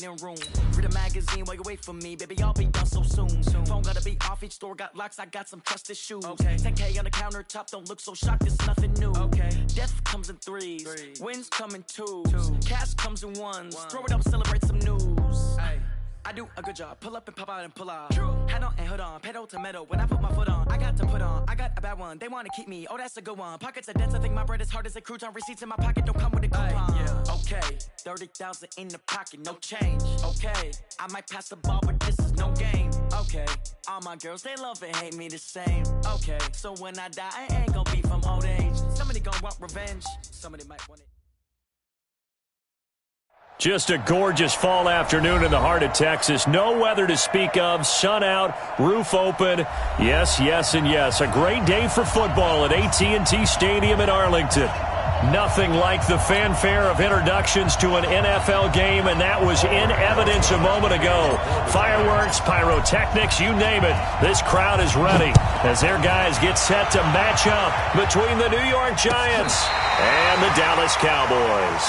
room. Read a magazine while you wait for me, baby, I'll be done so soon. Phone gotta be off, each store got locks, I got some trusted shoes. 10K on the countertop, don't look so shocked, it's nothing new. Death comes in threes, wins come in twos, cash comes in ones. Throw it up, celebrate some news. I do a good job, pull up and pop out and pull out. Hat on and hood on, pedal to metal, when I put my foot on, I got to put on, I got a bad one, they wanna keep me, oh that's a good one. Pockets are dense, I think my bread is hard as a crouton, receipts in my pocket don't come with a coupon. Okay, 30,000 in the pocket, no change. Okay, I might pass the ball, but this is no game. Okay, all my girls, they love and hate me the same. Okay, so when I die, I ain't gon' be from old age. Somebody gon' want revenge, somebody might want it. Just a gorgeous fall afternoon in the heart of Texas. No weather to speak of. Sun out, roof open. Yes, yes, and yes. A great day for football at AT&T Stadium in Arlington. Nothing like the fanfare of introductions to an NFL game, and that was in evidence a moment ago. Fireworks, pyrotechnics, you name it. This crowd is ready as their guys get set to match up between the New York Giants and the Dallas Cowboys.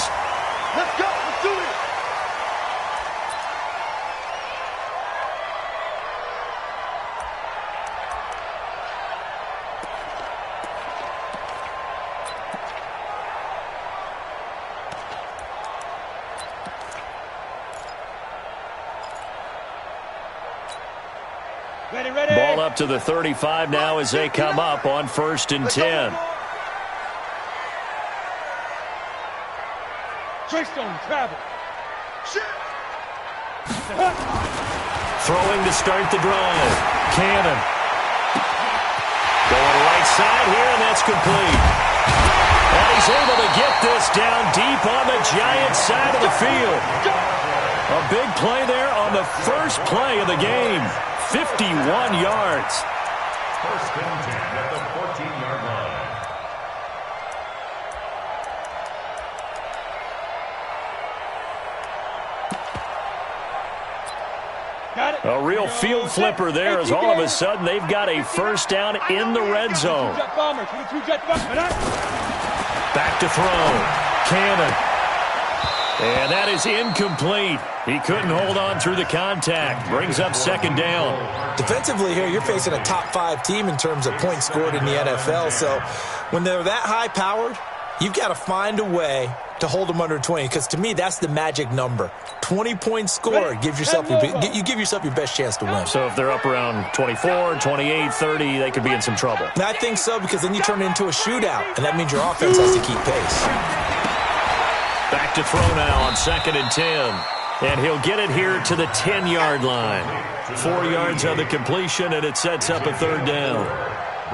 Let's go. Let's do it. Ready. Ball up to the 35 now as they come up on 1st and 10. Treystone travel. Throwing to start the drive. Cannon. Going right side here, and that's complete. And he's able to get this down deep on the Giants side of the field. A big play there on the first play of the game. 51 yards. First and 10 at the 14-yard line. A real field flipper there as all of a sudden they've got a first down in the red zone. Back to throw. Cannon. And that is incomplete. He couldn't hold on through the contact. Brings up 2nd down. Defensively here, you're facing a top-5 team in terms of points scored in the NFL. So when they're that high-powered, you've got to find a way to hold them under 20, because to me, that's the magic number. 20 points scored, you give yourself your best chance to win. So if they're up around 24, 28, 30, they could be in some trouble. And I think so, because then you turn it into a shootout, and that means your offense has to keep pace. Back to throw now on 2nd and 10. And he'll get it here to the 10-yard line. 4 yards on the completion, and it sets up a 3rd down.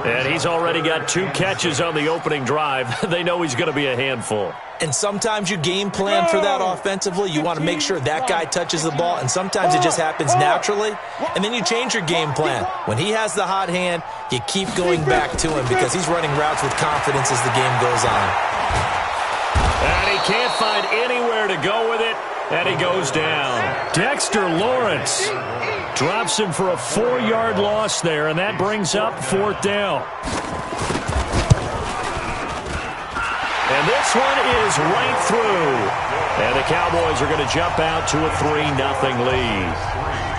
And he's already got 2 catches on the opening drive. They know he's going to be a handful. And sometimes you game plan for that offensively. You want to make sure that guy touches the ball, and sometimes it just happens naturally. And then you change your game plan. When he has the hot hand, you keep going back to him because he's running routes with confidence as the game goes on. And he can't find anywhere to go with it, and he goes down. Dexter Lawrence drops him for a 4-yard loss there, and that brings up 4th down. And this one is right through. And the Cowboys are going to jump out to a 3-0 lead.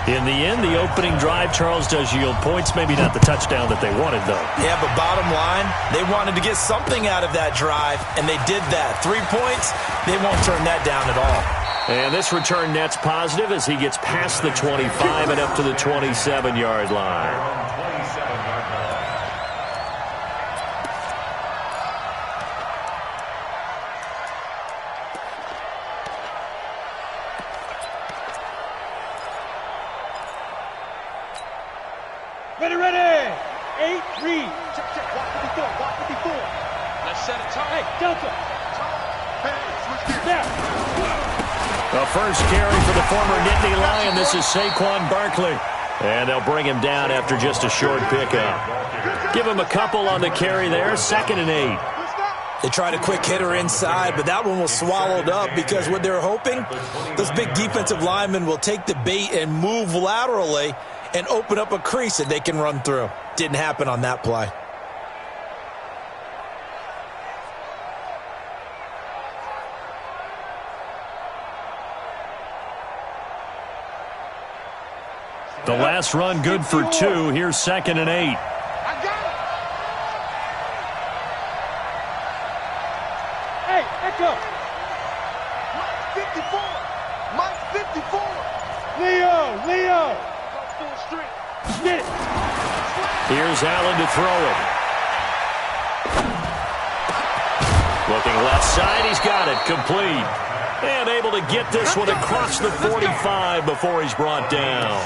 In the end, the opening drive, Charles, does yield points. Maybe not the touchdown that they wanted, though. Yeah, but bottom line, they wanted to get something out of that drive, and they did that. 3 points, they won't turn that down at all. And this return net's positive as he gets past the 25 and up to the 27-yard line. Ready. 8-3. Check. Walk 54. Let's set it tight. Hey, Delta. Hey, switch gears. There. The first carry for the former Nittany Lion. This is Saquon Barkley. And they'll bring him down after just a short pickup. Give him a couple on the carry there. 2nd and 8. They tried a quick hitter inside, but that one was swallowed up because what they're hoping, those big defensive linemen will take the bait and move laterally and open up a crease that they can run through. Didn't happen on that play. The last run good for 2. Here's 2nd and 8. Hey, echo. Mike 54. Mike 54. Leo. Get it. Here's Allen to throw it. Looking left side. He's got it. Complete. And able to get this one across the 45 before he's brought down.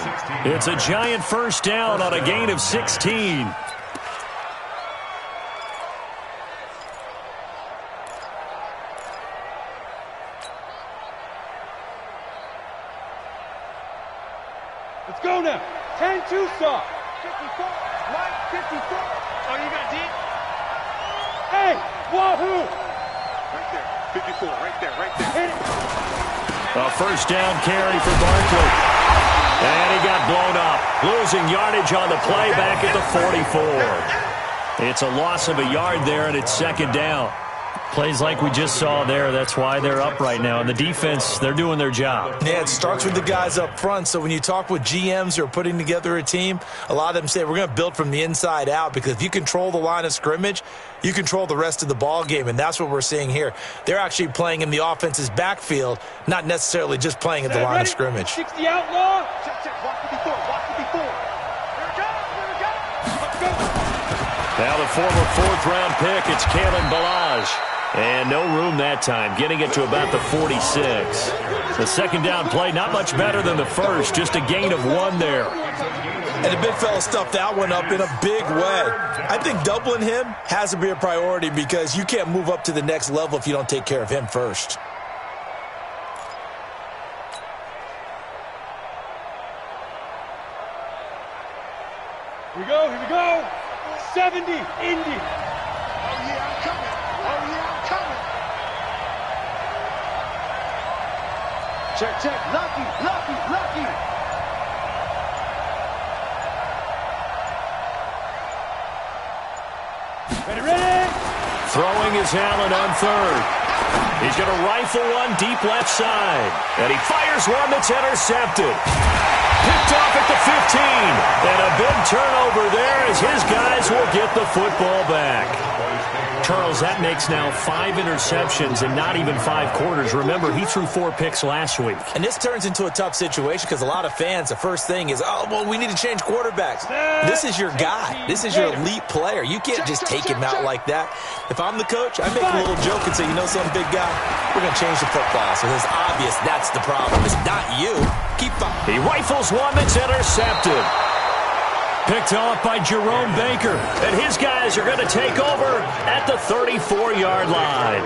It's a giant first down on a gain of 16. Let's go now. 10-2 stop. 54. Mike 54. Oh, you got deep? Hey, wahoo! Right there. 54. Right there. Hit it. A first down carry for Barkley. And he got blown up. Losing yardage on the play back at the 44. It's a loss of a yard there, and it's 2nd down. Plays like we just saw there. That's why they're up right now. And the defense, they're doing their job. Yeah, it starts with the guys up front. So when you talk with GMs who are putting together a team, a lot of them say we're going to build from the inside out, because if you control the line of scrimmage, you control the rest of the ball game, and that's what we're seeing here. They're actually playing in the offense's backfield, not necessarily just playing at the line of scrimmage. 60 outlaw. Check. Walk 54. Walk 54. Here it goes. Let's go. Now the former 4th-round pick, it's Kalen Ballage. And no room that time, getting it to about the 46. The 2nd down play, not much better than the first, just a gain of 1 there. And the big fella stuffed that one up in a big way. I think doubling him has to be a priority, because you can't move up to the next level if you don't take care of him first. Here we go. 70, Indy. Oh, yeah, I'm coming. Check. Lucky. Ready. Throwing is Allen on 3rd. He's going to rifle one deep left side. And he fires one that's intercepted. Picked off at the 15. And a big turnover there as his guys will get the football back. Charles, that makes now 5 interceptions in not even 5 quarters. Remember, he threw 4 picks last week. And this turns into a tough situation, because a lot of fans, the first thing is, we need to change quarterbacks. This is your guy. This is your elite player. You can't just take him out like that. If I'm the coach, I make a little joke and say, some big guy, we're going to change the football. So it's obvious that's the problem. It's not you. Keep up. He rifles one that's intercepted. Picked off by Jerome Baker. And his guys are going to take over at the 34-yard line.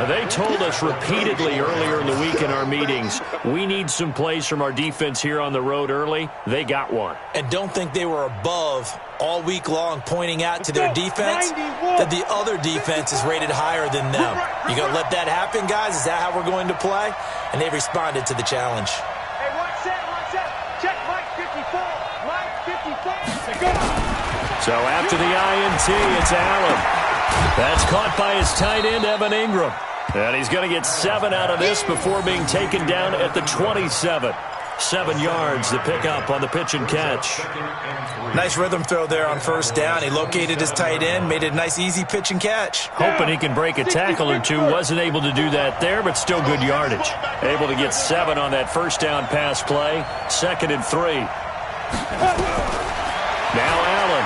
They told us repeatedly earlier in the week in our meetings, we need some plays from our defense here on the road early. They got one. And don't think they were above all week long, pointing out to their defense that the other defense is rated higher than them. You going to let that happen, guys? Is that how we're going to play? And they responded to the challenge. Hey, one set. Check Mike 54. So after the INT, it's Allen. That's caught by his tight end, Evan Ingram. And he's going to get 7 out of this before being taken down at the 27. 7 yards to pick up on the pitch and catch. Nice rhythm throw there on first down. He located his tight end, made it a nice, easy pitch and catch. Hoping he can break a tackle or two. Wasn't able to do that there, but still good yardage. Able to get 7 on that first down pass play. 2nd and 3. Now Allen.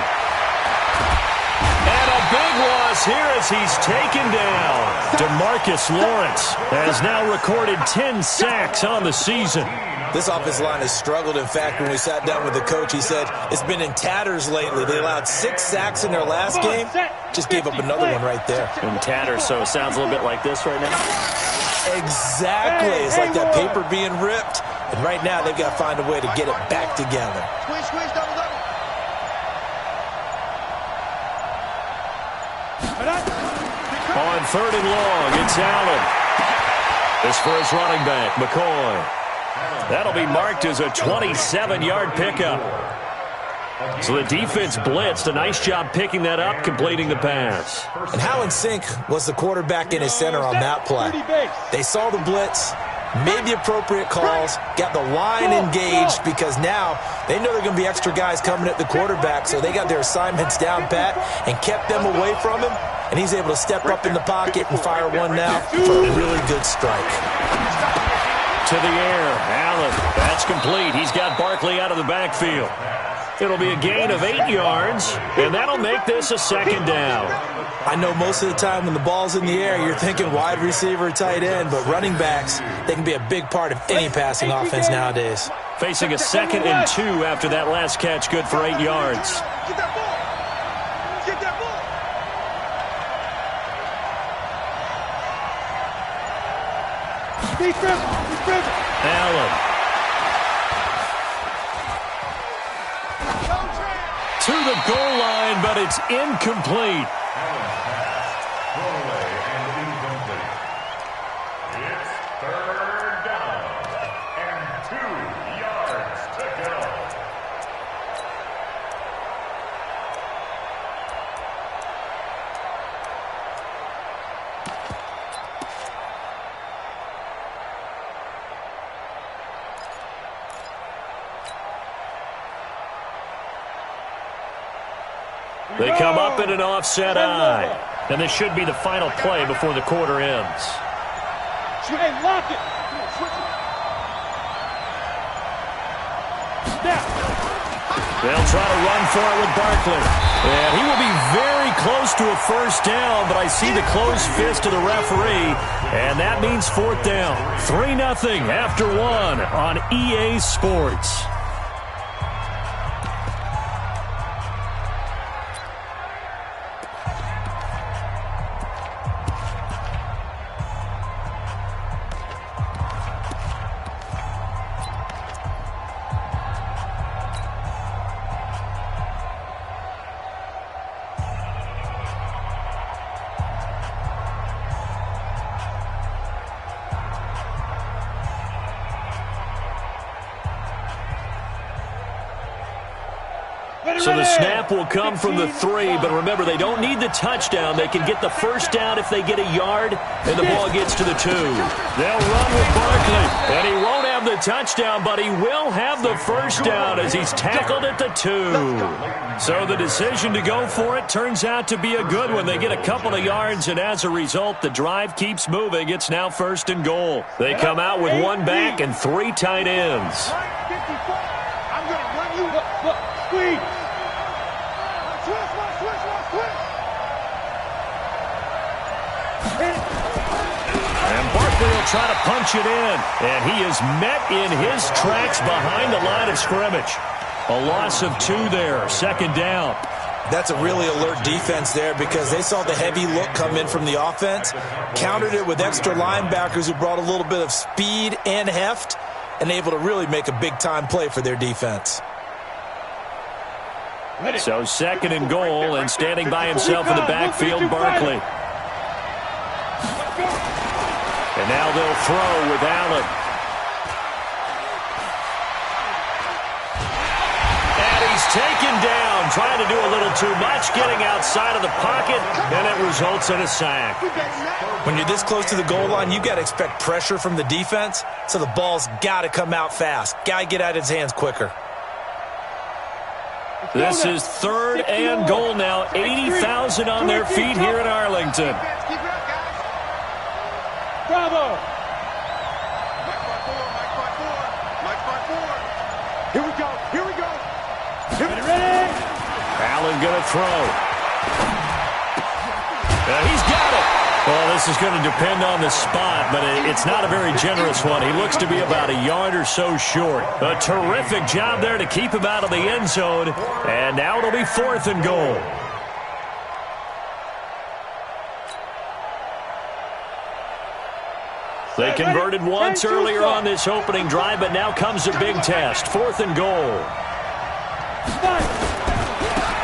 And a big loss here as he's taken down. DeMarcus Lawrence has now recorded 10 sacks on the season. This offensive line has struggled. In fact, when we sat down with the coach, he said it's been in tatters lately. They allowed 6 sacks in their last game. Just gave up another one right there. In tatters, so it sounds a little bit like this right now. Exactly. It's like that paper being ripped. And right now, they've got to find a way to get it back together. Squeeze, double. On 3rd and long, it's Allen. This for his running back, McCoy. That'll be marked as a 27-yard pickup. So the defense blitzed. A nice job picking that up, completing the pass. And how in sync was the quarterback and his center on that play? They saw the blitz. made the appropriate calls, got the line engaged because now they know there are going to be extra guys coming at the quarterback, so they got their assignments down pat and kept them away from him, and he's able to step up in the pocket and fire one now for a really good strike. To the air, Allen. That's complete. He's got Barkley out of the backfield. It'll be a gain of 8 yards, and that'll make this a second down. I know most of the time when the ball's in the air, you're thinking wide receiver, tight end, but running backs, they can be a big part of any passing offense nowadays. Facing a 2nd and 2 after that last catch, good for 8 yards. Get that ball. Get that ball. Defense. Allen. To the goal line, but it's incomplete. Allen's pass, thrown away and incomplete. It's 3rd down and 2 yards to go. They come up in an offset eye. And this should be the final play before the quarter ends. Hey, lock it. Snap. They'll try to run for it with Barkley. And he will be very close to a first down, but I see the closed fist of the referee, and that means 4th down. 3-0 after 1 on EA Sports. So the snap will come from the 3, but remember, they don't need the touchdown. They can get the first down if they get a yard, and the ball gets to the 2. They'll run with Barkley, and he won't have the touchdown, but he will have the first down as he's tackled at the 2. So the decision to go for it turns out to be a good one. They get a couple of yards, and as a result, the drive keeps moving. It's now 1st and goal. They come out with 1 back and 3 tight ends. I'm going to run you. Look, squeeze. And Barkley will try to punch it in. And he is met in his tracks behind the line of scrimmage. A loss of 2 there, 2nd down. That's a really alert defense there because they saw the heavy look come in from the offense, countered it with extra linebackers who brought a little bit of speed and heft, and able to really make a big-time play for their defense. So 2nd and goal, and standing by himself in the backfield, Barkley. And now they'll throw with Allen. And he's taken down, trying to do a little too much, getting outside of the pocket, and it results in a sack. When you're this close to the goal line, you've got to expect pressure from the defense, so the ball's got to come out fast. Got to get out of his hands quicker. This is 3rd and goal now. 80,000 on their feet here in Arlington. Bravo. Here we go. Here we go. Ready? Allen going to throw. He's got it. Well, this is going to depend on the spot, but it's not a very generous one. He looks to be about a yard or so short. A terrific job there to keep him out of the end zone. And now it'll be 4th and goal. They converted once earlier on this opening drive, but now comes a big test. 4th and goal.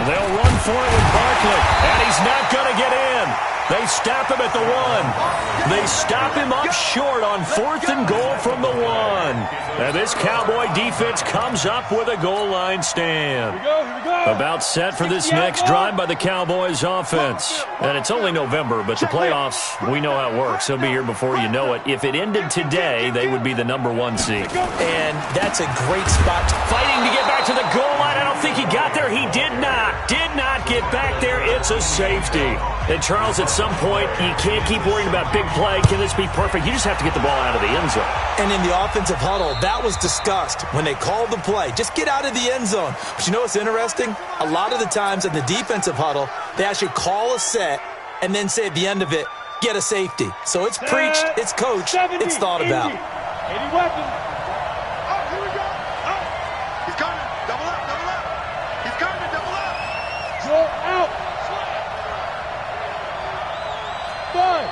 They'll run for it with Barkley, and he's not going to get in. They stop him at the 1. They stop him up short on 4th and goal from the 1. And this Cowboy defense comes up with a goal line stand. Here we go. About set for this next drive by the Cowboys offense. And it's only November, but the playoffs, we know how it works. They'll be here before you know it. If it ended today, they would be the #1 seed. And that's a great spot. Fighting to get back to the goal line. I don't think he got there. He did not. Did not get back there. It's a safety. And Charles, at some point, you can't keep worrying about big play. Can this be perfect? You just have to get the ball out of the end zone. And in the offensive huddle, that was discussed when they called the play. Just get out of the end zone. But you know what's interesting? A lot of the times in the defensive huddle, they actually call a set and then say at the end of it, get a safety. So it's preached, it's coached, 70, it's thought about. 80 weapons. Oh, here we go. Oh, he's coming. Double up, double up. He's coming, double up. Joel out. 5.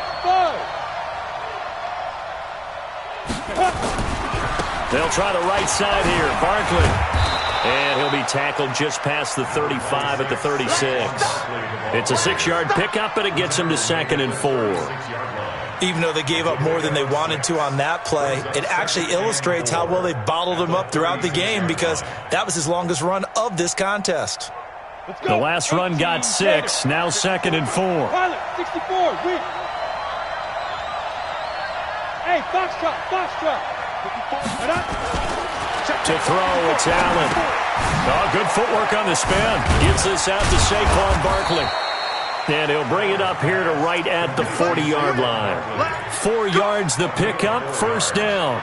They'll try the right side here. Barkley. And he'll be tackled just past the 35 at the 36. It's a 6-yard pickup, and it gets him to 2nd and 4. Even though they gave up more than they wanted to on that play, it actually illustrates how well they bottled him up throughout the game because that was his longest run of this contest. The last run got 6, now 2nd and 4. Pilot, 64, win. Hey, Foxtrot. To throw, it's Allen. Oh, good footwork on the spin. Gets this out to Saquon Barkley. And he'll bring it up here to right at the 40-yard line. 4 yards the pickup, 1st down.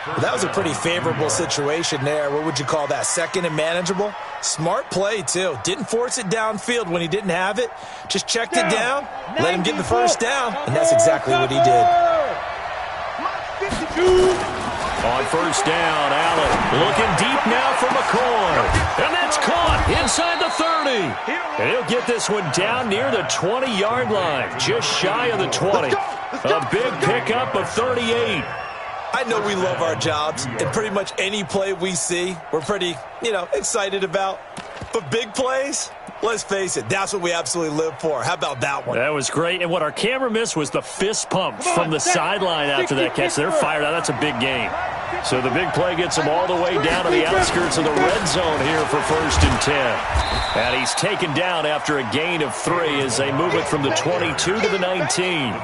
Well, that was a pretty favorable situation there. What would you call that? 2nd and manageable? Smart play, too. Didn't force it downfield when he didn't have it. Just checked it down, let him get the 1st down, and that's exactly what he did. On 1st down, Allen looking deep now for McCoy. And that's caught inside the 30. And he'll get this one down near the 20-yard line, just shy of the 20. A big pickup of 38. I know we love our jobs, and pretty much any play we see, we're pretty, excited about. But big plays, let's face it, that's what we absolutely live for. How about that one? That was great. And what our camera missed was the fist pump from the sideline after that catch. They're fired out. That's a big game. So the big play gets them all the way down to the outskirts of the red zone here for 1st and 10. And he's taken down after a gain of 3 as they move it from the 22 to the 19.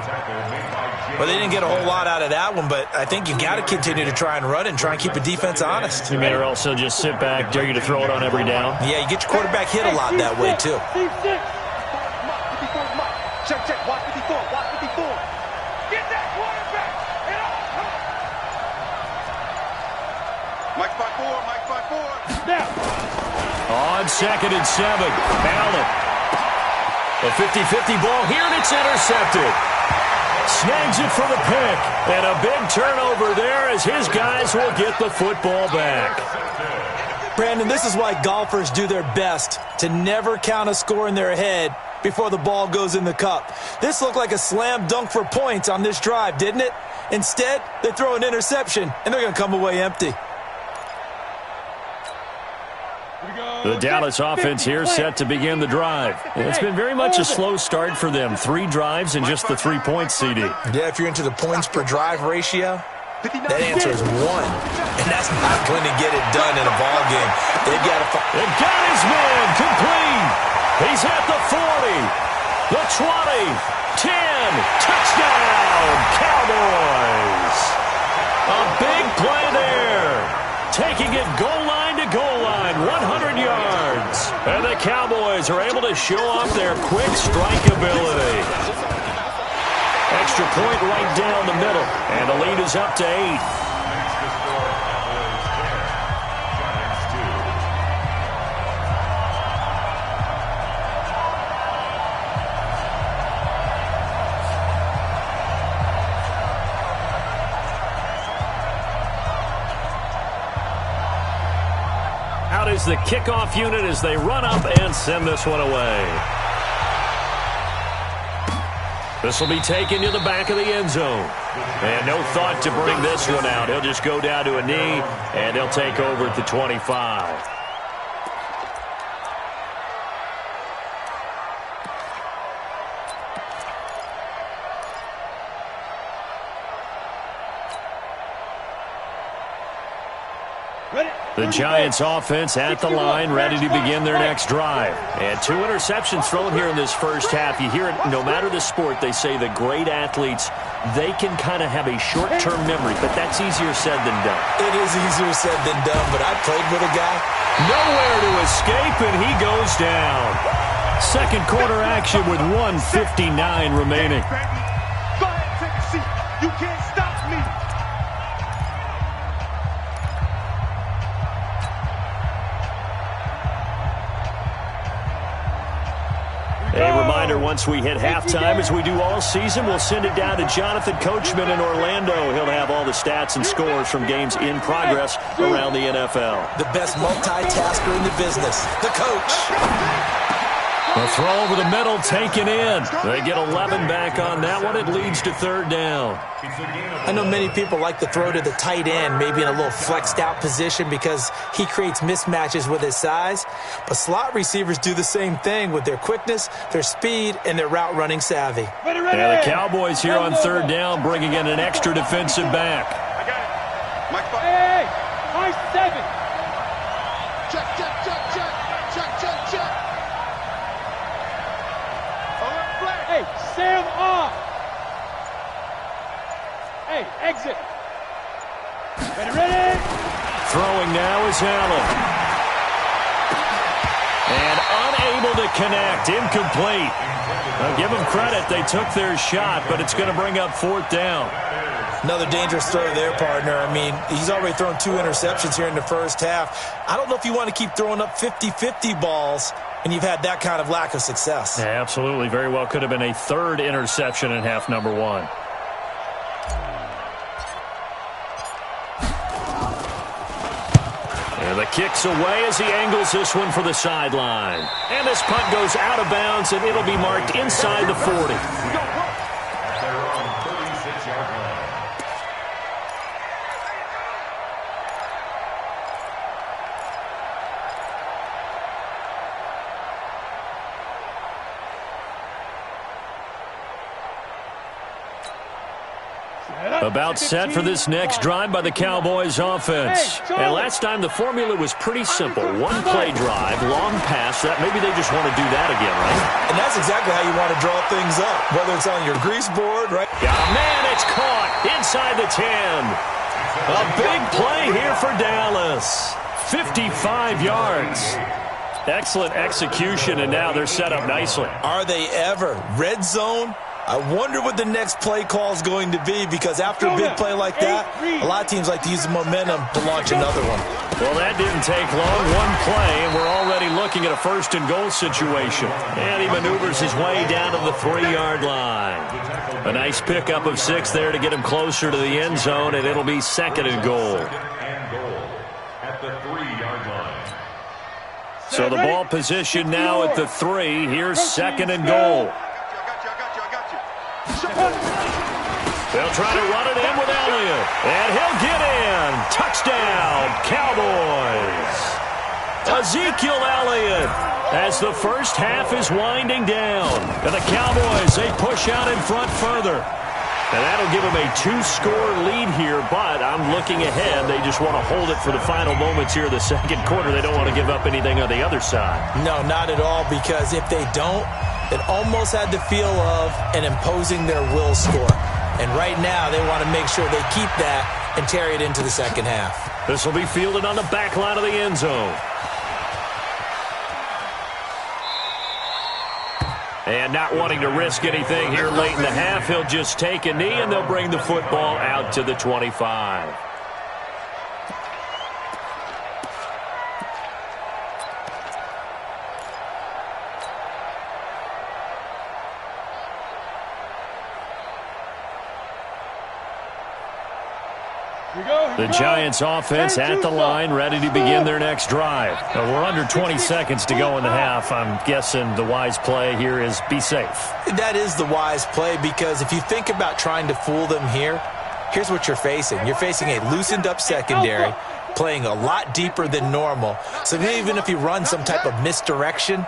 Well, they didn't get a whole lot out of that one, but I think you got to continue to try and run and try and keep the defense honest. You may also just sit back, dare you to throw it on every down. Yeah, you get your quarterback hit a lot that way, too. Check. Watch 54. Get that quarterback. Mike 5-4. Now. On 2nd and 7, Allen. A 50-50 ball here, and it's intercepted. Snags it for the pick. And a big turnover there as his guys will get the football back. Brandon, this is why golfers do their best to never count a score in their head before the ball goes in the cup. This looked like a slam dunk for points on this drive, didn't it? Instead, they throw an interception, and they're going to come away empty. The Dallas offense here set to begin the drive. It's been very much a slow start for them. 3 drives and just the 3 points, CD. Yeah, if you're into the points per drive ratio, that answer is 1. And that's not going to get it done in a ball game. They've got to They've got his man complete. He's at the 40, the 20, 10. Touchdown, Cowboys. A big play there. Taking it goal line to goal line, 100 yards. And the Cowboys are able to show off their quick strike ability. Extra point right down the middle. And the lead is up to 8. Out is the kickoff unit as they run up and send this one away. This will be taken to the back of the end zone. And no thought to bring this one out. He'll just go down to a knee, and he'll take over at the 25. The Giants offense at the line, ready to begin their next drive. And 2 interceptions thrown here in this first half. You hear it, no matter the sport, they say the great athletes, they can kind of have a short-term memory, but that's easier said than done. It is easier said than done, but I played with a guy. Nowhere to escape, and he goes down. Second quarter action with 1:59 remaining. Go ahead, take a seat. You can't stop me. A reminder, once we hit halftime, as we do all season, we'll send it down to Jonathan Coachman in Orlando. He'll have all the stats and scores from games in progress around the NFL. The best multitasker in the business, the coach. A throw over the middle taken in. They get 11 back on that one. It leads to third down. I know many people like to throw to the tight end, maybe in a little flexed out position because he creates mismatches with his size. But slot receivers do the same thing with their quickness, their speed, and their route running savvy. And the Cowboys here on third down bringing in an extra defensive back. I got it. Mike, Hey, high 7. check, check, check, check, check, check, check. Hey, Sam off. Hey, exit. Ready? Throwing now is Allen. And unable to connect. Incomplete. I'll give them credit. They took their shot, but it's going to bring up fourth down. Another dangerous throw there, partner. I mean, he's already thrown 2 interceptions here in the first half. I don't know if you want to keep throwing up 50-50 balls when you've had that kind of lack of success. Yeah, absolutely. Very well could have been a third interception in half number 1. And the kick's away as he angles this one for the sideline. And this punt goes out of bounds, and it'll be marked inside the 40. At their own 36-yard line. About set for this next drive by the Cowboys offense. And last time the formula was pretty simple. One play drive, long pass. That maybe they just want to do that again, right? And that's exactly how you want to draw things up, whether it's on your grease board, right? Yeah, man, it's caught inside the 10. A big play here for Dallas. 55 yards. Excellent execution, and now they're set up nicely. Are they ever? Red zone? I wonder what the next play call is going to be, because after a big play like that, a lot of teams like to use the momentum to launch another one. Well, that didn't take long. One play, and we're already looking at a first and goal situation. And he maneuvers his way down to the 3-yard line. A nice pickup of 6 there to get him closer to the end zone, and it'll be second and goal. At the 3-yard line. So the ball position now at the 3. Here's second and goal. They'll try to run it in with Elliott. And he'll get in. Touchdown, Cowboys. Ezekiel Elliott as the first half is winding down. And the Cowboys, they push out in front further. And that'll give them a 2-score lead here, but I'm looking ahead. They just want to hold it for the final moments here of the second quarter. They don't want to give up anything on the other side. No, not at all, because if they don't, it almost had the feel of an imposing their will score. And right now, they want to make sure they keep that and carry it into the second half. This will be fielded on the back line of the end zone. And not wanting to risk anything here late in the half, he'll just take a knee, and they'll bring the football out to the 25. The Giants offense at the line, ready to begin their next drive. Now, we're under 20 seconds to go in the half. I'm guessing the wise play here is be safe. That is the wise play, because if you think about trying to fool them here, here's what you're facing. You're facing a loosened up secondary, playing a lot deeper than normal. So even if you run some type of misdirection,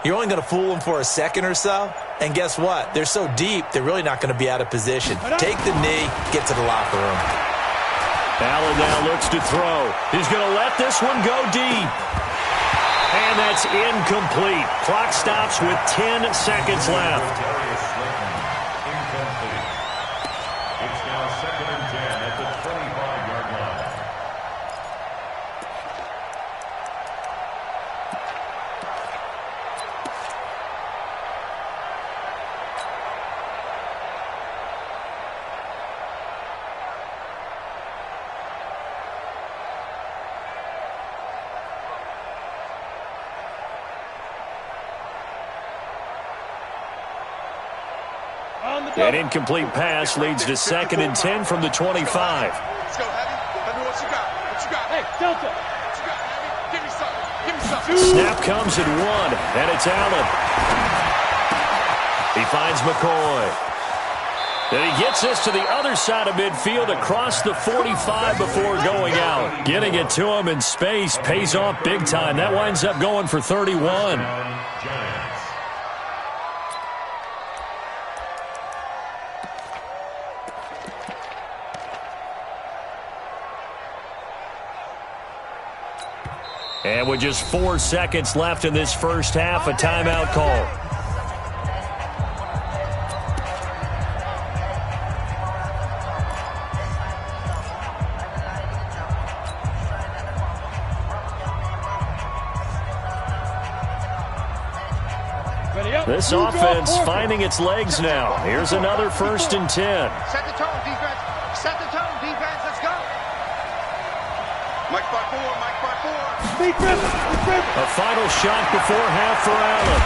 you're only going to fool them for a second or so. And guess what? They're so deep, they're really not going to be out of position. Take the knee, get to the locker room. Allen now looks to throw. He's going to let this one go deep. And that's incomplete. Clock stops with 10 seconds left. It's now 2nd and 10 at the 25-yard line. An incomplete pass leads to 2nd and 10 from the 25. Let's go, Heavy. Let me know what you got. What you got? Hey, Delta. What you got, Heavy? Give me something. Give me something. Snap comes at 1, and it's Allen. He finds McCoy. Then he gets this to the other side of midfield across the 45 before going out. Getting it to him in space pays off big time. That winds up going for 31. And with just 4 seconds left in this first half, a timeout call. This offense finding its legs now. Here's another 1st and 10. Set the tone, defense. Set the tone, defense. Let's go. Mike by 4. Mike by 4. A final shot before half for Allen.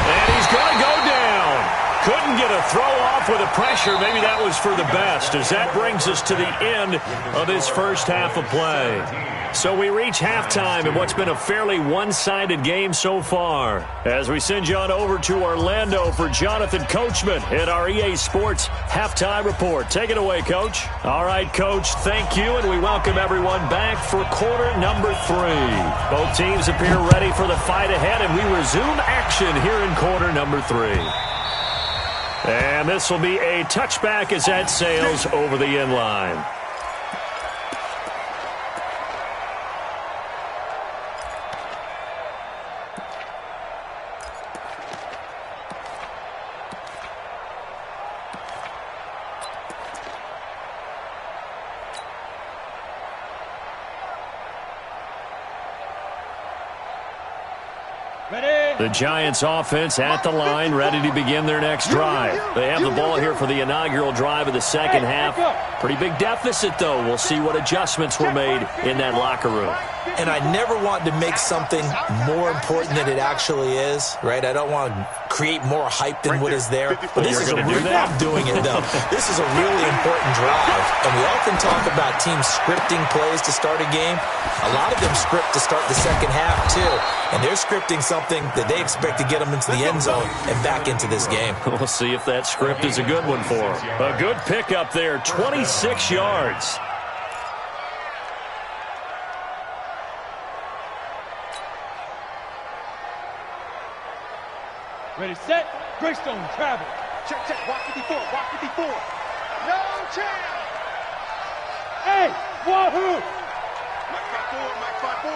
And he's going to go down. Couldn't get a throw off with the pressure. Maybe that was for the best, as that brings us to the end of this first half of play. So we reach halftime in what's been a fairly one-sided game so far. As we send you on over to Orlando for Jonathan Coachman at our EA Sports Halftime Report. Take it away, Coach. All right, Coach, thank you, and we welcome everyone back for quarter number 3. Both teams appear ready for the fight ahead, and we resume action here in quarter number 3. And this will be a touchback as that sails over the end line. The Giants offense at the line, ready to begin their next drive. They have the ball here for the inaugural drive of the second half. Pretty big deficit, though. We'll see what adjustments were made in that locker room. And I never want to make something more important than it actually is, right? I don't want to create more hype than what is there. But this is I'm doing it, though. This is a really important drive. And we often talk about teams scripting plays to start a game. A lot of them script to start the second half, too. And they're scripting something that they expect to get them into the end zone and back into this game. We'll see if that script is a good one for them. A good pickup there, 26 yards. Ready, set, Greystone, travel. Check, check, walk 54, walk 54. No chance. Hey, wahoo! Mike by 4, Mike by 4,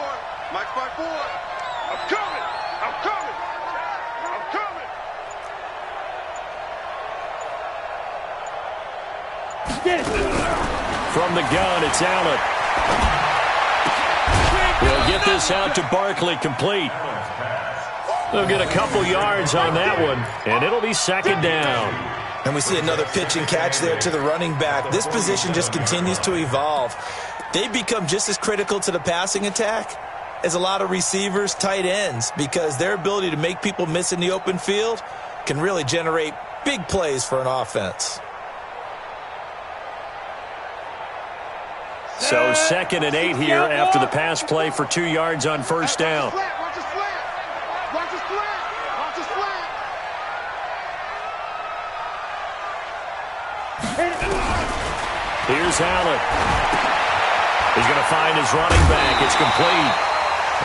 Mike by 4. I'm coming, I'm coming, I'm coming. Get it. From the gun, it's Allen. He'll get this out to Barkley, complete. They'll get a couple yards on that one, and it'll be second down. And we see another pitch and catch there to the running back. This position just continues to evolve. They become just as critical to the passing attack as a lot of receivers, tight ends, because their ability to make people miss in the open field can really generate big plays for an offense. So 2nd and 8 here after the pass play for 2 yards on first down. Watch the slant, watch the slant, watch the slant. Here's Allen. He's going to find his running back. It's complete.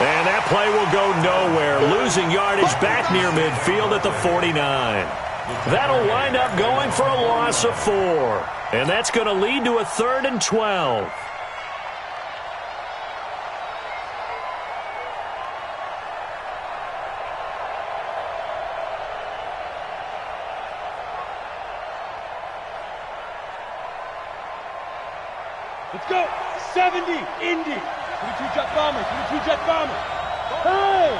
And that play will go nowhere. Losing yardage back near midfield at the 49. That'll wind up going for a loss of 4. And that's going to lead to a 3rd and 12. Let's go. 70, Indy. 22 jet bombers, 22 jet bombers. Hey!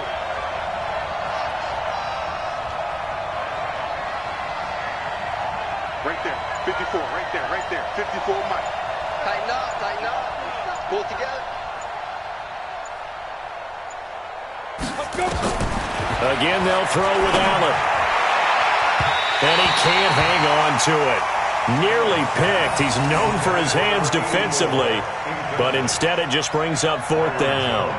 Right there, 54, right there, 54, Mike. Tighten up. Pull it together. Let's go. Again, they'll throw with Allen. And he can't hang on to it. Nearly picked. He's known for his hands defensively, but instead it just brings up 4th down.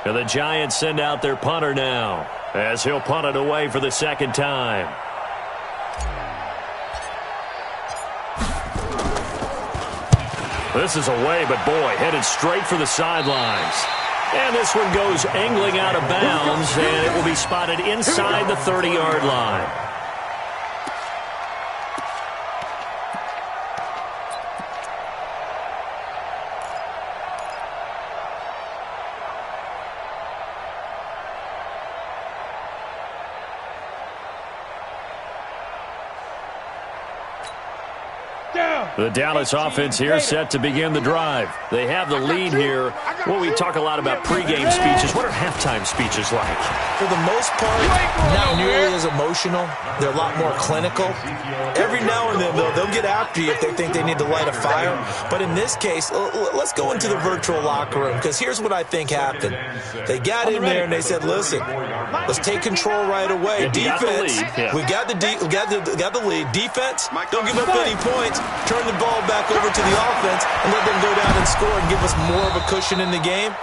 And the Giants send out their punter now, as he'll punt it away for the 2nd time. This is away, but boy, headed straight for the sidelines. And this one goes angling out of bounds, and it will be spotted inside the 30-yard line. The Dallas offense here set to begin the drive. They have the lead here. Well, we talk a lot about pregame speeches. What are halftime speeches like? For the most part, not nearly as emotional. They're a lot more clinical. Every now and then, they'll get after you if they think they need to light a fire. But in this case, let's go into the virtual locker room, because here's what I think happened. They got in there and they said, listen, let's take control right away. Defense, we got the lead. Defense, don't give up any points. Turn the ball back over to the offense and let them go down and score and give us more of a cushion in the game.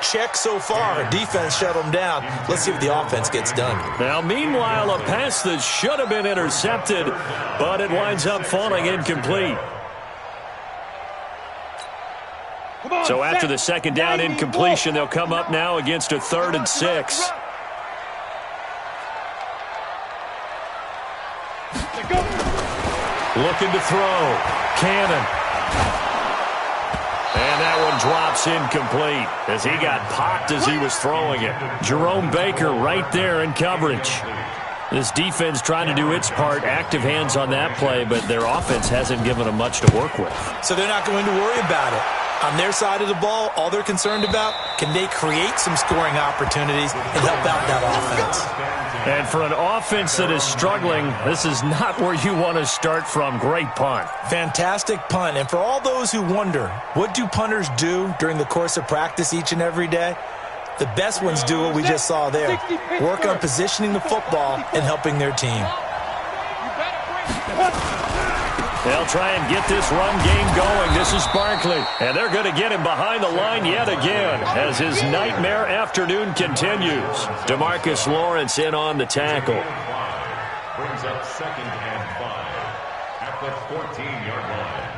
Check so far. Defense shut them down. Let's see what the offense gets done. Now, meanwhile, a pass that should have been intercepted, but it winds up falling incomplete. So after the 2nd down incompletion, they'll come up now against a 3rd and 6. Looking to throw. Cannon. And that one drops incomplete as he got popped as he was throwing it. Jerome Baker right there in coverage. This defense trying to do its part. Active hands on that play, but their offense hasn't given them much to work with. So they're not going to worry about it. On their side of the ball, all they're concerned about, can they create some scoring opportunities and help out that offense? And for an offense that is struggling, this is not where you want to start from. Great punt. Fantastic punt. And for all those who wonder, what do punters do during the course of practice each and every day? The best ones do what we just saw there. Work on positioning the football and helping their team. They'll try and get this run game going. This is Barkley. And they're going to get him behind the line yet again as his nightmare afternoon continues. DeMarcus Lawrence in on the tackle. Brings up 2nd and 5 at the 14-yard line.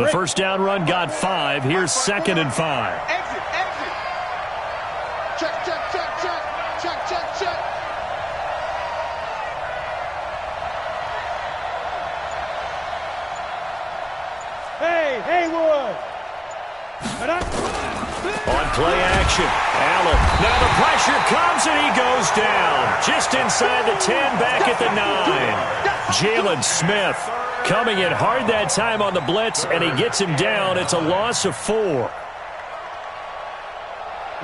The first down run got 5. Here's 2nd and 5. Exit. Check. Hey, Haywood. On play action, Allen. Now the pressure comes and he goes down. Just inside the 10, back at the 9. Jalen Smith coming in hard that time on the blitz, and he gets him down. It's a loss of 4.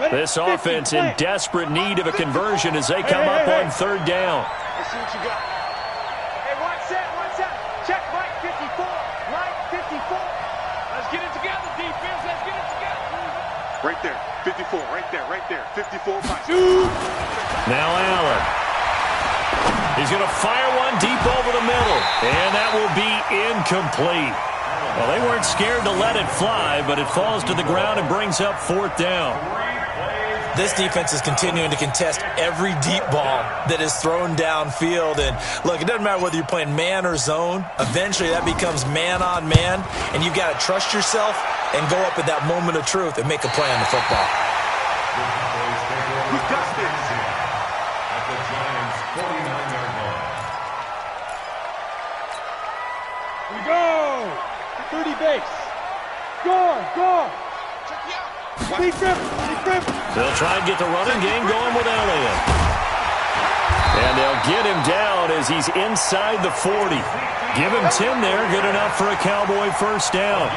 This offense in desperate need of a conversion as they come up on 3rd down. Let's see what you got. Hey, one set. Check Mike 54. Mike 54. Let's get it together, defense. Let's get it together. Right there, 54, right there, 54, Mike. Now Allen. He's going to fire one deep over the middle, and that will be incomplete. Well, they weren't scared to let it fly, but it falls to the ground and brings up 4th down. This defense is continuing to contest every deep ball that is thrown downfield. And look, it doesn't matter whether you're playing man or zone. Eventually, that becomes man on man, and you've got to trust yourself and go up at that moment of truth and make a play on the football. We got this. At the Giants' 49-yard line. We go. 30 base. Score. Lead grip. They'll try and get the running game going with Elliott. And they'll get him down as he's inside the 40. Give him 10 there. Good enough for a Cowboy first down.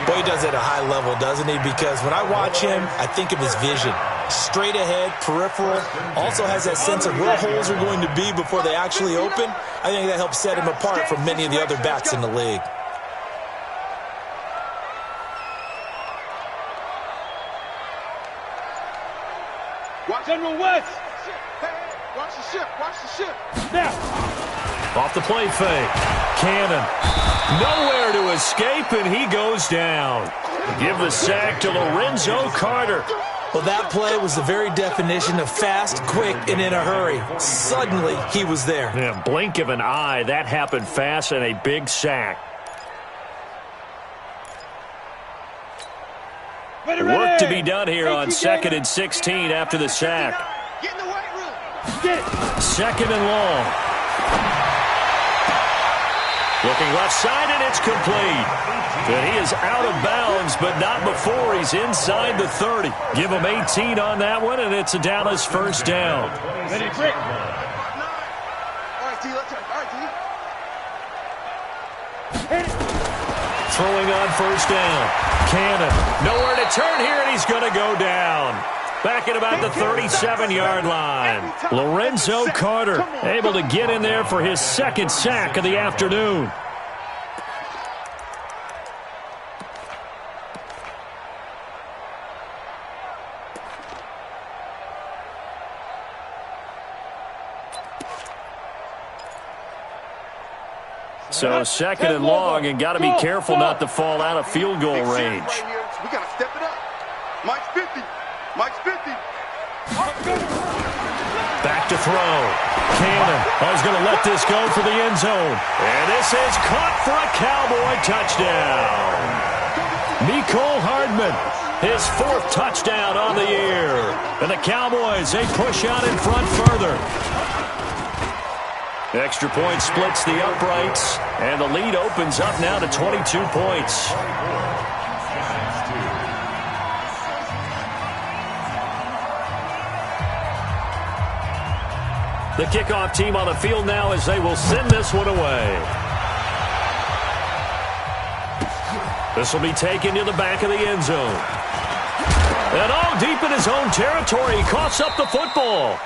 Boy, he does it at a high level, doesn't he? Because when I watch him, I think of his vision. Straight ahead, peripheral. Also has that sense of where holes are going to be before they actually open. I think that helps set him apart from many of the other backs in the league. General West. Watch the ship. Watch the ship. Now. Off the play fake. Cannon. Nowhere to escape, and he goes down. Give the sack to Lorenzo Carter. Well, that play was the very definition of fast, quick, and in a hurry. Suddenly, he was there. Yeah, blink of an eye. That happened fast, and a big sack. Work to be done here on 2nd and 16 after the sack. Get in the weight room. Second and long. Looking left side, and it's complete. And he is out of bounds, but not before he's inside the 30. Give him 18 on that one, and it's a Dallas first down. Ready, Brick. All right, D, let's go. All right, D. Throwing on first down. Cannon. Nowhere to turn here, and he's going to go down. Back at about the 37-yard line. Lorenzo Carter able to get in there for his second sack of the afternoon. So second and long, and got to be careful not to fall out of field goal range. We got to step it up. Mike's 50. Mike's 50. Back to throw. Cannon. He's going to let this go for the end zone. And this is caught for a Cowboy touchdown. Mecole Hardman, his 4th touchdown on the year. And the Cowboys, they push out in front further. Extra point splits the uprights, and the lead opens up now to 22 points. The kickoff team on the field now as they will send this one away. This will be taken to the back of the end zone. And all deep in his own territory, he coughs up the football.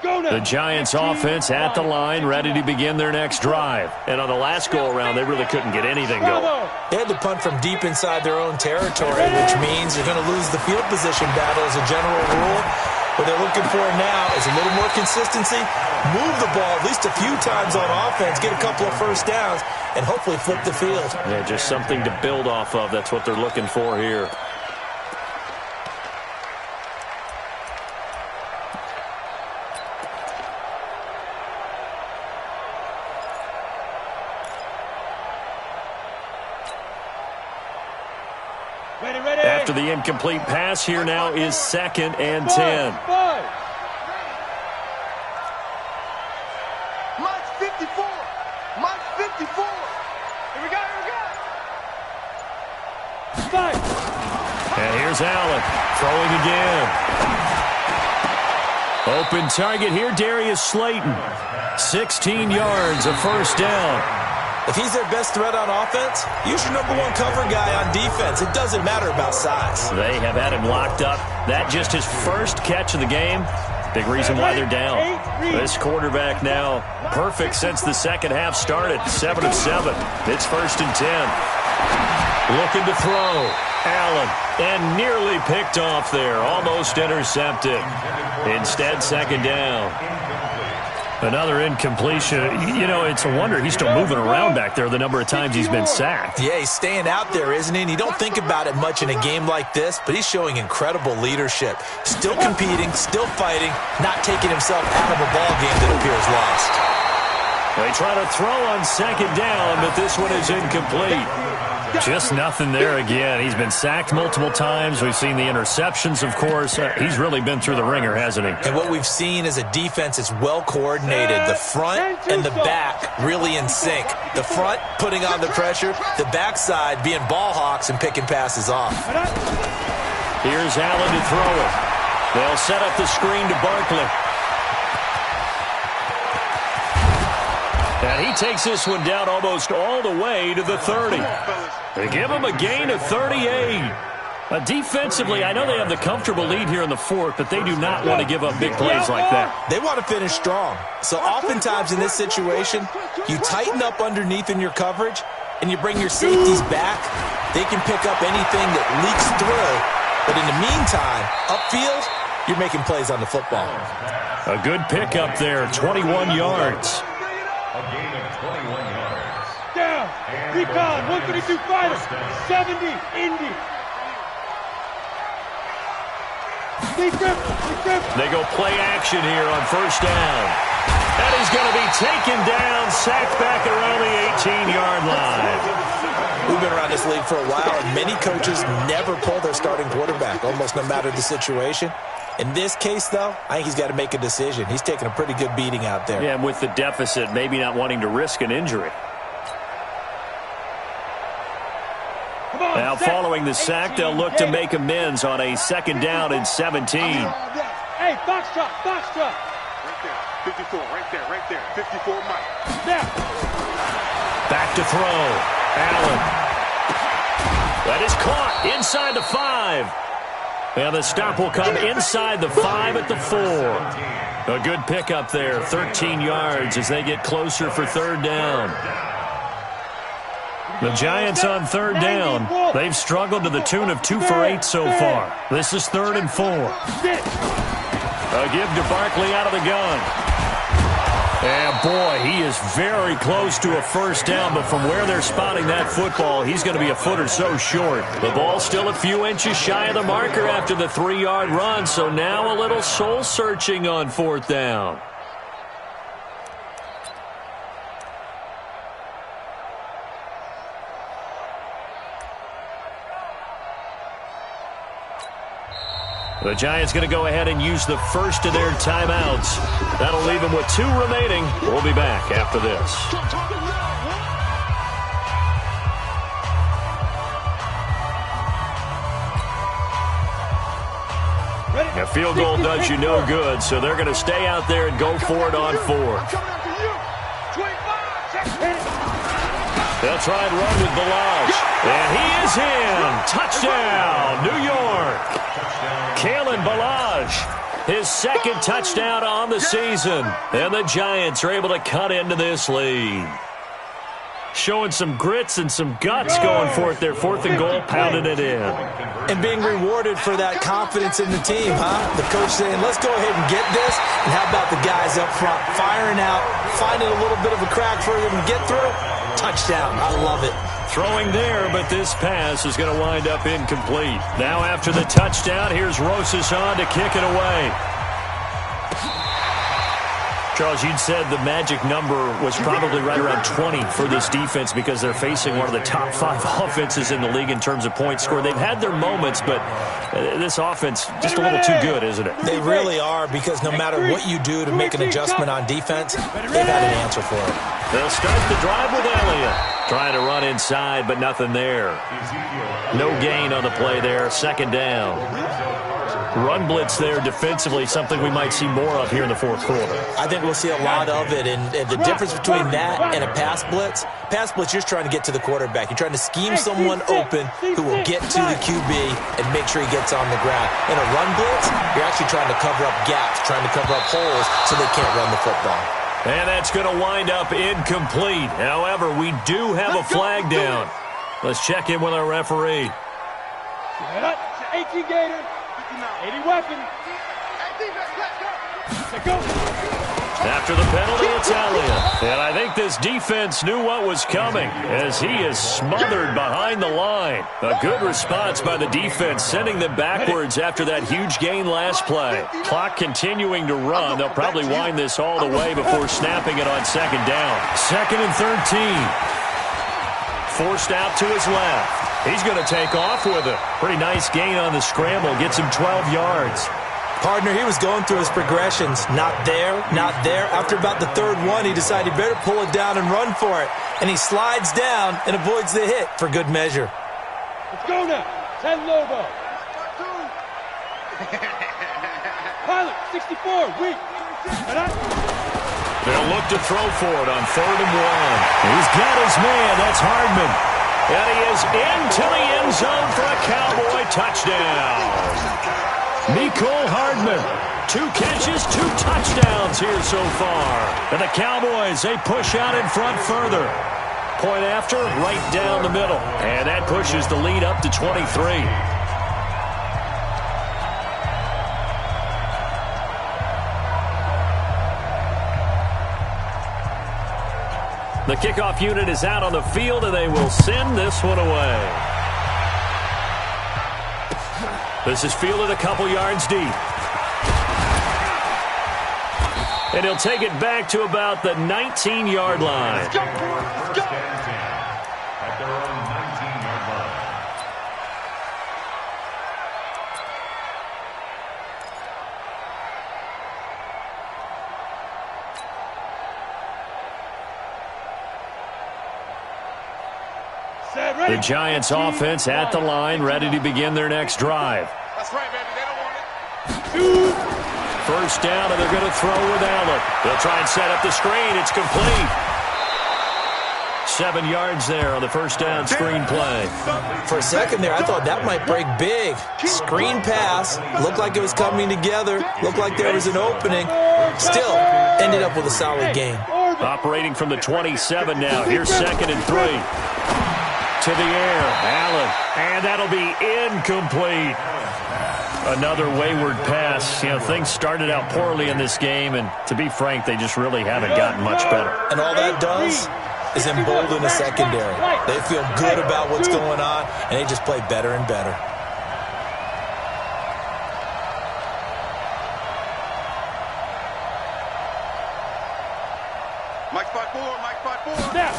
The Giants offense at the line, ready to begin their next drive. And on the last go-around, they really couldn't get anything going. They had to punt from deep inside their own territory, which means they're going to lose the field position battle as a general rule. What they're looking for now is a little more consistency, move the ball at least a few times on offense, get a couple of first downs, and hopefully flip the field. Yeah, just something to build off of. That's what they're looking for here. After the incomplete pass, here now is 2nd and 10. Mike's 54. Mike's 54. Here we go. And here's Allen throwing again. Open target here, Darius Slayton. 16 yards, a first down. If he's their best threat on offense, use your #1 cover guy on defense. It doesn't matter about size. They have had him locked up. That just his first catch of the game. Big reason why they're down. This quarterback now perfect since the second half started. 7 of 7. It's 1st and 10. Looking to throw. Allen. And nearly picked off there. Almost intercepted. Instead, 2nd down. Another incompletion. You know, it's a wonder he's still moving around back there the number of times he's been sacked. Yeah, he's staying out there, isn't he? And you don't think about it much in a game like this, but he's showing incredible leadership. Still competing, still fighting, not taking himself out of a ball game that appears lost. They try to throw on second down, but this one is incomplete. Just nothing there again. He's been sacked multiple times. We've seen the interceptions, of course. He's really been through the ringer, hasn't he? And what we've seen is a defense that's well coordinated. The front and the back really in sync. The front putting on the pressure, the backside being ball hawks and picking passes off. Here's Allen to throw it. They'll set up the screen to Barkley. And he takes this one down almost all the way to the 30. They give him a gain of 38. Defensively, I know they have the comfortable lead here in the fourth, but they do not want to give up big plays like that. They want to finish strong. So oftentimes in this situation, you tighten up underneath in your coverage, and you bring your safeties back. They can pick up anything that leaks through. But in the meantime, upfield, you're making plays on the football. A good pickup there, 21 yards. A gain of 21 yards. Down. Recon. 132 fighter. 70. Indy. They go play action here on first down. That is going to be taken down, sacked back around the 18-yard line. We've been around this league for a while, and many coaches never pull their starting quarterback, almost no matter the situation. In this case, though, I think he's got to make a decision. He's taking a pretty good beating out there. Yeah, and with the deficit, maybe not wanting to risk an injury. Now, following the sack, they'll look to make amends on a second down and 17. Hey, box drop. Right there. 54, right there. 54, Mike. Now. Back to throw. Allen. That is caught inside the 5. And the stop will come inside the 5 at the 4. A good pickup there, 13 yards as they get closer for third down. The Giants on third down. They've struggled to the tune of 2 for 8 so far. This is 3rd and 4. A give to Barkley out of the gun. And boy, he is very close to a first down, but from where they're spotting that football, he's going to be a foot or so short. The ball's still a few inches shy of the marker after the 3-yard run, so now a little soul-searching on 4th down. The Giants going to go ahead and use the first of their timeouts. That'll leave them with 2 remaining. We'll be back after this. A field goal does you no good, so they're going to stay out there and go for it on 4th. They'll try and run with Balaj. And he is in. Touchdown, New York. Kalen Balaj, his 2nd touchdown on the season. And the Giants are able to cut into this lead. Showing some grits and some guts going for it. Their 4th and goal, pounding it in. And being rewarded for that confidence in the team, huh? The coach saying, let's go ahead and get this. And how about the guys up front firing out, finding a little bit of a crack for them to get through? Touchdown. I love it. Throwing there, but this pass is going to wind up incomplete. Now after the touchdown, here's Rosas on to kick it away. Charles, you'd said the magic number was probably right around 20 for this defense because they're facing one of the top 5 offenses in the league in terms of points scored. They've had their moments, but this offense just a little too good, isn't it? They really are, because no matter what you do to make an adjustment on defense, they've had an answer for it. They'll start the drive with Elliott. Trying to run inside, but nothing there. No gain on the play there. 2nd down. Run blitz there defensively, something we might see more of here in the 4th quarter. I think we'll see a lot of it, and the difference between that and a pass blitz, you're just trying to get to the quarterback. You're trying to scheme someone open who will get to the QB and make sure he gets on the ground. In a run blitz, you're actually trying to cover up gaps, trying to cover up holes so they can't run the football. And that's going to wind up incomplete. However, we do have a flag down. Let's check in with our referee. 18 Gator. 80 weapon. Let's go. After the penalty, it's Elliott. And I think this defense knew what was coming as he is smothered behind the line. A good response by the defense, sending them backwards after that huge gain last play. Clock continuing to run. They'll probably wind this all the way before snapping it on second down. 2nd and 13. Forced out to his left. He's going to take off with it. Pretty nice gain on the scramble. Gets him 12 yards. Partner, he was going through his progressions. Not there, not there. After about the third one, he decided he better pull it down and run for it. And he slides down and avoids the hit for good measure. Let's go now. 10 Lobo. Pilot, 64, weak. They'll look to throw for it on 3rd and 1. He's got his man. That's Hardman. And he is into the end zone for a Cowboy touchdown. Nicole Hardman, 2 catches, 2 touchdowns here so far. And the Cowboys, they push out in front further. Point after, right down the middle. And that pushes the lead up to 23. The kickoff unit is out on the field, and they will send this one away. This is fielded a couple yards deep. And he'll take it back to about the 19-yard line. Let's go. Let's go. At their own 19-yard line. The Giants offense at the line, ready to begin their next drive. That's right, baby. They don't want it. First down, and they're going to throw with Allen. They'll try and set up the screen. It's complete. 7 yards there on the first down screen play. For a second there, I thought that might break big. Screen pass. Looked like it was coming together. Looked like there was an opening. Still, ended up with a solid gain. Operating from the 27 now. Here's 2nd and 3. To the air, Allen, and that'll be incomplete. Another wayward pass. You know, things started out poorly in this game, and to be frank, they just really haven't gotten much better. And all that does is embolden the secondary. They feel good about what's going on, and they just play better and better. Mike 5-4, Mike 5-4. Snap.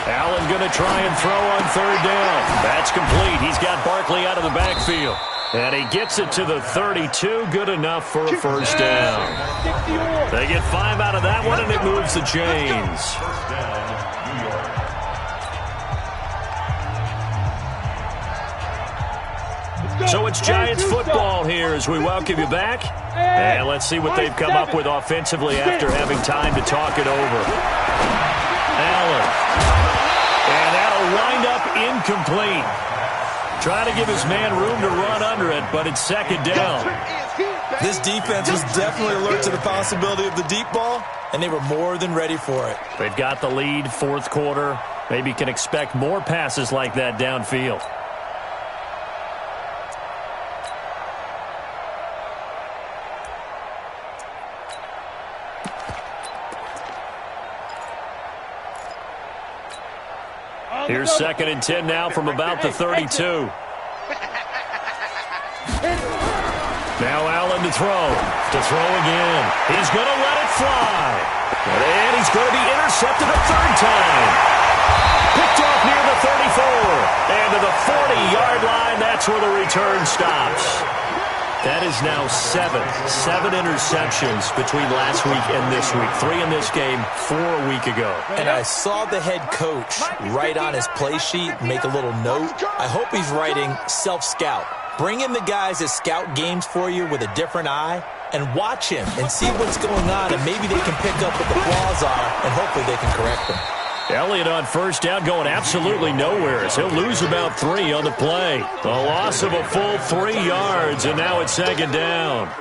Allen going to try and throw on 3rd down. That's complete. He's got Barkley out of the backfield. And he gets it to the 32. Good enough for a first down. They get 5 out of that one, and it moves the chains. First down, New York. So it's Giants football here as we welcome you back. And let's see what they've come up with offensively after having time to talk it over. Allen. And that'll wind up incomplete. Trying to give his man room to run under it, but it's 2nd down. This defense was definitely alert to the possibility of the deep ball, and they were more than ready for it. They've got the lead, 4th quarter. Maybe can expect more passes like that downfield. Here's 2nd and 10 now from about the 32. Now Allen to throw again. He's going to let it fly. And he's going to be intercepted a 3rd time. Picked off near the 34. And to the 40-yard line, that's where the return stops. That is now 7 interceptions between last week and this week. 3 in this game, 4 a week ago. And I saw the head coach write on his play sheet, make a little note. I hope he's writing self-scout. Bring in the guys that scout games for you with a different eye and watch him and see what's going on, and maybe they can pick up what the flaws are, and hopefully they can correct them. Elliott on first down going absolutely nowhere as he'll lose about 3 on the play. A loss of a full 3 yards, and now it's 2nd down.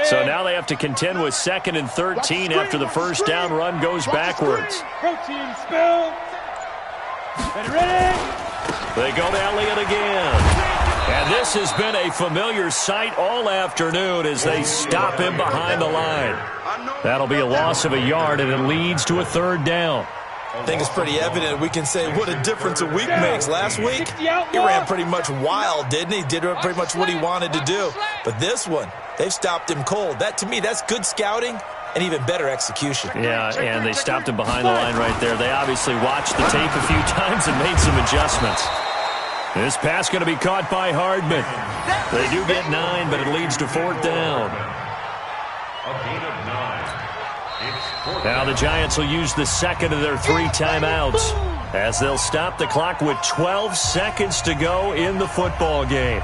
So now they have to contend with 2nd and 13 after the first down run goes backwards. Protein spill. Ready? They go to Elliott again. And this has been a familiar sight all afternoon as they stop him behind the line. That'll be a loss of a yard, and it leads to a third down. I think it's pretty evident. We can say what a difference a week makes. Last week, he ran pretty much wild, didn't he? Did pretty much what he wanted to do. But this one, they've stopped him cold. That, to me, that's good scouting and even better execution. Yeah, and they stopped him behind the line right there. They obviously watched the tape a few times and made some adjustments. This pass going to be caught by Hardman. They do get 9, but it leads to fourth down. A gain of 9. Now the Giants will use the second of their 3 timeouts as they'll stop the clock with 12 seconds to go in the football game.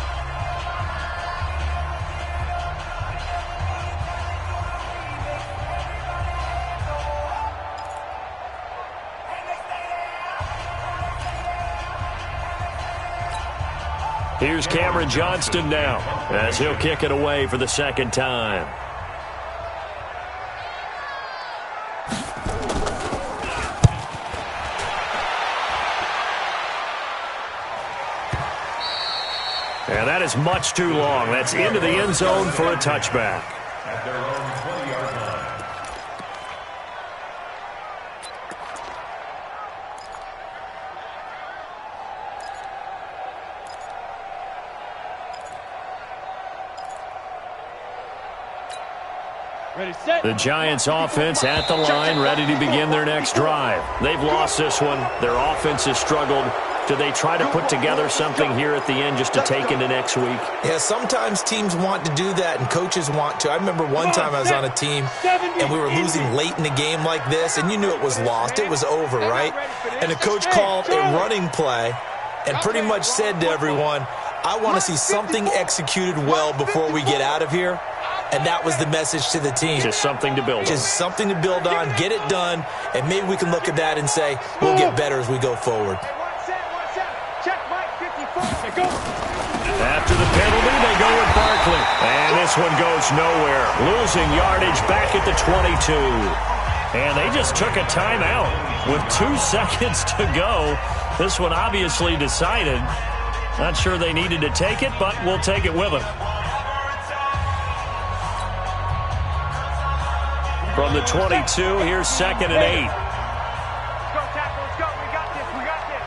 Here's Cameron Johnston now as he'll kick it away for the second time. And that is much too long. That's into the end zone for a touchback. At their own 20-yard line. Ready, set. The Giants offense at the line, ready to begin their next drive. They've lost this one. Their offense has struggled. Do they try to put together something here at the end just to take into next week? Yeah, sometimes teams want to do that and coaches want to. I remember one time I was on a team and we were losing late in the game like this, and you knew it was lost. It was over, right? And the coach called a running play and pretty much said to everyone, I want to see something executed well before we get out of here. And that was the message to the team. Just something to build on. Just something to build on, get it done, and maybe we can look at that and say, we'll get better as we go forward. After the penalty, they go with Barkley. And this one goes nowhere. Losing yardage back at the 22. And they just took a timeout with 2 seconds to go. This one obviously decided. Not sure they needed to take it, but we'll take it with them. From the 22, here's 2nd and 8. Let's go, tackle. Let's go. We got this. We got this.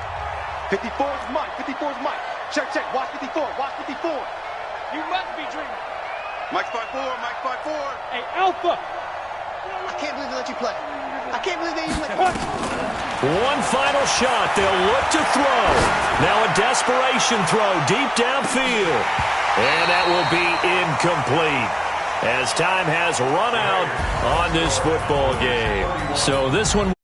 54 is Mike. 54 is Mike. Check, check. Watch 54. Watch 54. You must be dreaming. Mike's 5-4. Mike's 5-4. Hey, Alpha. I can't believe they let you play. I can't believe they even let you. One final shot. They'll look to throw. Now a desperation throw deep downfield. And that will be incomplete, as time has run out on this football game. So this one